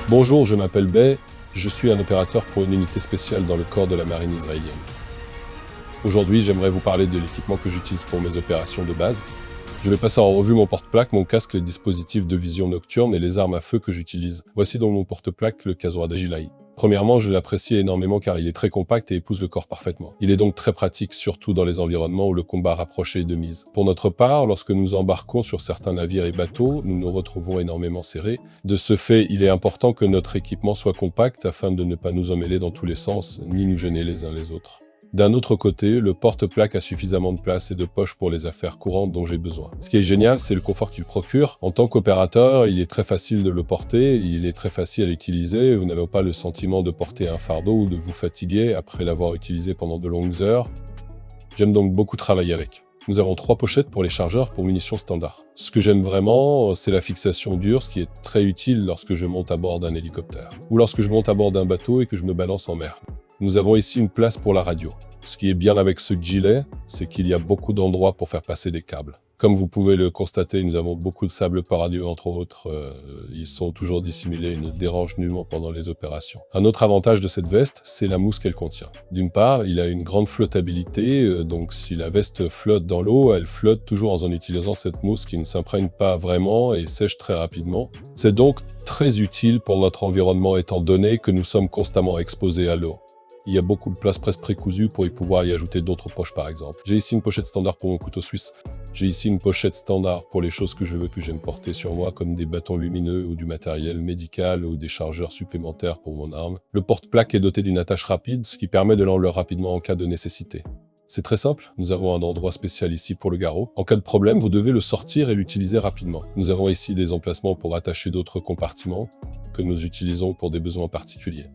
Bonjour, je m'appelle Bey, je suis un opérateur pour une unité spéciale dans le corps de la marine israélienne. Aujourd'hui, j'aimerais vous parler de l'équipement que j'utilise pour mes opérations de base. Je vais passer en revue mon porte-plaque, mon casque, les dispositifs de vision nocturne et les armes à feu que j'utilise. Voici donc mon porte-plaque, le Kazura d'Agilai. Premièrement, je l'apprécie énormément car il est très compact et épouse le corps parfaitement. Il est donc très pratique, surtout dans les environnements où le combat rapproché est de mise. Pour notre part, lorsque nous embarquons sur certains navires et bateaux, nous nous retrouvons énormément serrés. De ce fait, il est important que notre équipement soit compact afin de ne pas nous emmêler dans tous les sens, ni nous gêner les uns les autres. D'un autre côté, le porte-plaque a suffisamment de place et de poches pour les affaires courantes dont j'ai besoin. Ce qui est génial, c'est le confort qu'il procure. En tant qu'opérateur, il est très facile de le porter, il est très facile à l'utiliser, vous n'avez pas le sentiment de porter un fardeau ou de vous fatiguer après l'avoir utilisé pendant de longues heures. J'aime donc beaucoup travailler avec. Nous avons 3 pochettes pour les chargeurs pour munitions standard. Ce que j'aime vraiment, c'est la fixation dure, ce qui est très utile lorsque je monte à bord d'un hélicoptère, ou lorsque je monte à bord d'un bateau et que je me balance en mer. Nous avons ici une place pour la radio. Ce qui est bien avec ce gilet, c'est qu'il y a beaucoup d'endroits pour faire passer des câbles. Comme vous pouvez le constater, nous avons beaucoup de câbles par radio, entre autres. Ils sont toujours dissimulés, ils ne dérangent nullement pendant les opérations. Un autre avantage de cette veste, c'est la mousse qu'elle contient. D'une part, il a une grande flottabilité, donc si la veste flotte dans l'eau, elle flotte toujours en utilisant cette mousse qui ne s'imprègne pas vraiment et sèche très rapidement. C'est donc très utile pour notre environnement étant donné que nous sommes constamment exposés à l'eau. Il y a beaucoup de place presque précousue pour y pouvoir y ajouter d'autres poches par exemple. J'ai ici une pochette standard pour mon couteau suisse. J'ai ici une pochette standard pour les choses que je veux que j'aime porter sur moi, comme des bâtons lumineux ou du matériel médical ou des chargeurs supplémentaires pour mon arme. Le porte-plaque est doté d'une attache rapide, ce qui permet de l'enlever rapidement en cas de nécessité. C'est très simple, nous avons un endroit spécial ici pour le garrot. En cas de problème, vous devez le sortir et l'utiliser rapidement. Nous avons ici des emplacements pour attacher d'autres compartiments que nous utilisons pour des besoins particuliers.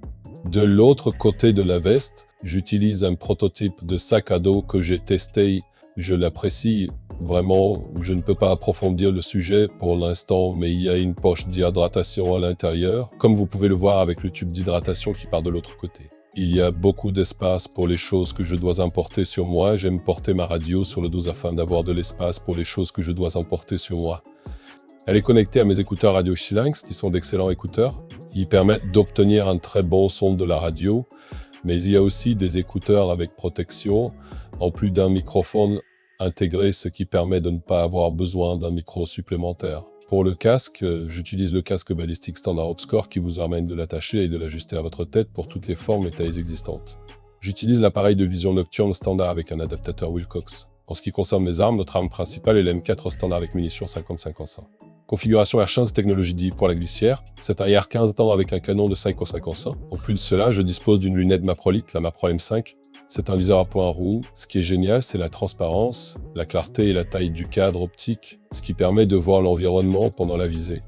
De l'autre côté de la veste, j'utilise un prototype de sac à dos que j'ai testé. Je l'apprécie vraiment. Je ne peux pas approfondir le sujet pour l'instant, mais il y a une poche d'hydratation à l'intérieur, comme vous pouvez le voir avec le tube d'hydratation qui part de l'autre côté. Il y a beaucoup d'espace pour les choses que je dois emporter sur moi. J'aime porter ma radio sur le dos afin d'avoir de l'espace pour les choses que je dois emporter sur moi. Elle est connectée à mes écouteurs Radio Xilinx, qui sont d'excellents écouteurs. Ils permettent d'obtenir un très bon son de la radio, mais il y a aussi des écouteurs avec protection, en plus d'un microphone intégré, ce qui permet de ne pas avoir besoin d'un micro supplémentaire. Pour le casque, j'utilise le casque balistique standard Opscore qui vous permet de l'attacher et de l'ajuster à votre tête pour toutes les formes et tailles existantes. J'utilise l'appareil de vision nocturne standard avec un adaptateur Wilcox. En ce qui concerne mes armes, notre arme principale est l'M4 standard avec munitions 50-50-100. Configuration R15 technologie DI pour la glissière. C'est un IR-15 avec un canon de 5,55. En plus de cela, je dispose d'une lunette Maprolite, la Mapro M5. C'est un viseur à points roux. Ce qui est génial, c'est la transparence, la clarté et la taille du cadre optique, ce qui permet de voir l'environnement pendant la visée.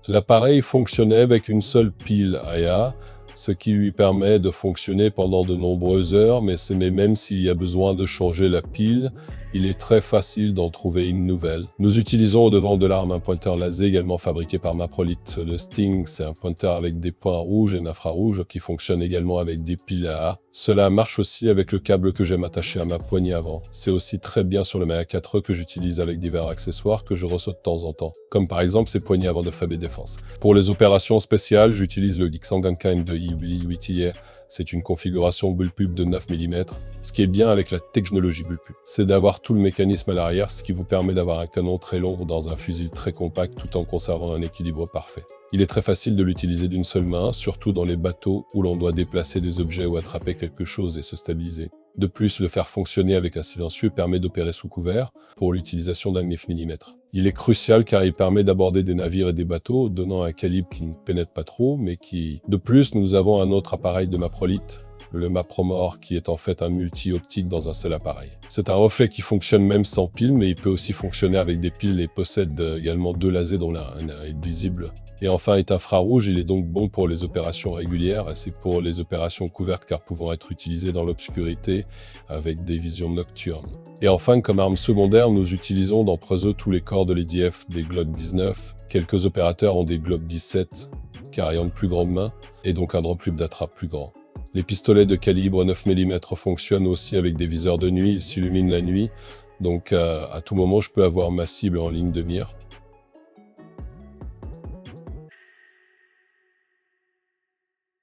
L'appareil fonctionnait avec une seule pile AA, ce qui lui permet de fonctionner pendant de nombreuses heures, mais même s'il y a besoin de changer la pile, il est très facile d'en trouver une nouvelle. Nous utilisons au devant de l'arme un pointeur laser également fabriqué par Maprolite. Le Sting, c'est un pointeur avec des points rouges et infrarouges qui fonctionne également avec des piles AA. Cela marche aussi avec le câble que j'aime attacher à ma poignée avant. C'est aussi très bien sur le Maya 4E que j'utilise avec divers accessoires que je reçois de temps en temps, comme par exemple ces poignées avant de Fab et Défense. Pour les opérations spéciales, j'utilise le Lixangankan de Ibli-8 C'est une configuration bullpup de 9 mm. Ce qui est bien avec la technologie bullpup, c'est d'avoir tout le mécanisme à l'arrière, ce qui vous permet d'avoir un canon très long dans un fusil très compact tout en conservant un équilibre parfait. Il est très facile de l'utiliser d'une seule main, surtout dans les bateaux où l'on doit déplacer des objets ou attraper quelque chose et se stabiliser. De plus, le faire fonctionner avec un silencieux permet d'opérer sous couvert pour l'utilisation d'un 9 mm. Il est crucial car il permet d'aborder des navires et des bateaux, donnant un calibre qui ne pénètre pas trop, mais qui... De plus, nous avons un autre appareil de Maprolite, le Mapromore, qui est en fait un multi-optique dans un seul appareil. C'est un reflet qui fonctionne même sans pile, mais il peut aussi fonctionner avec des piles et possède également 2 lasers dont l'un est visible. Et enfin est infrarouge, il est donc bon pour les opérations régulières, et c'est pour les opérations couvertes car pouvant être utilisées dans l'obscurité avec des visions nocturnes. Et enfin, comme arme secondaire, nous utilisons dans Preuseux tous les corps de l'EDF, des Glock 19. Quelques opérateurs ont des Glock 17 car ayant de plus grandes mains, et donc un drop loop d'attrape plus grand. Les pistolets de calibre 9 mm fonctionnent aussi avec des viseurs de nuit, ils s'illuminent la nuit, donc à tout moment je peux avoir ma cible en ligne de mire.